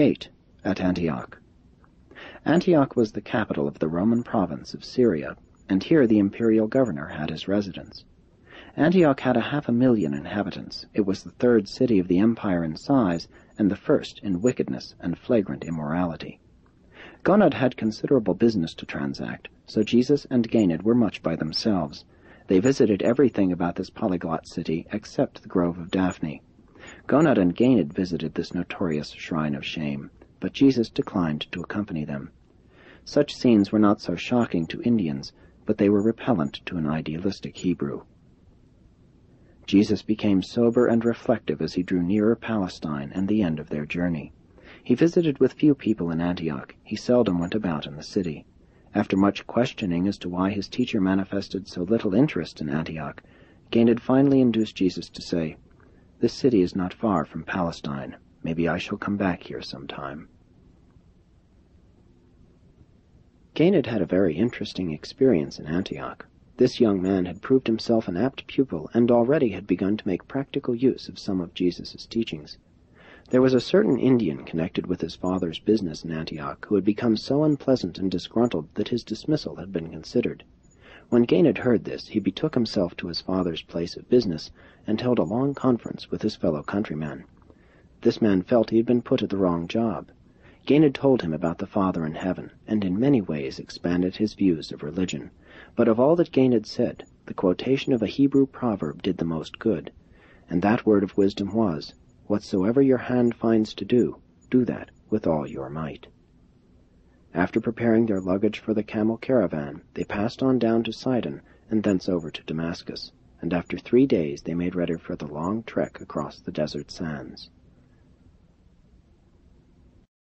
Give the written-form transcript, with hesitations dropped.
8. At Antioch. Antioch was the capital of the Roman province of Syria, and here the imperial governor had his residence. Antioch had 500,000 inhabitants. It was the third city of the empire in size, and the first in wickedness and flagrant immorality. Gonod had considerable business to transact, so Jesus and Ganid were much by themselves. They visited everything about this polyglot city except the Grove of Daphne. Gonod and Ganid visited this notorious shrine of shame, but Jesus declined to accompany them. Such scenes were not so shocking to Indians, but they were repellent to an idealistic Hebrew. Jesus became sober and reflective as he drew nearer Palestine and the end of their journey. He visited with few people in Antioch. He seldom went about in the city. After much questioning as to why his teacher manifested so little interest in Antioch, Ganid finally induced Jesus to say, "This city is not far from Palestine. Maybe I shall come back here sometime." Ganid had a very interesting experience in Antioch. This young man had proved himself an apt pupil and already had begun to make practical use of some of Jesus' teachings. There was a certain Indian connected with his father's business in Antioch who had become so unpleasant and disgruntled that his dismissal had been considered. When Ganid heard this, he betook himself to his father's place of business and held a long conference with his fellow countryman. This man felt he had been put at the wrong job. Ganid told him about the Father in heaven, and in many ways expanded his views of religion. But of all that Ganid said, the quotation of a Hebrew proverb did the most good, and that word of wisdom was, "Whatsoever your hand finds to do, do that with all your might." After preparing their luggage for the camel caravan, they passed on down to Sidon, and thence over to Damascus, and after 3 days they made ready for the long trek across the desert sands.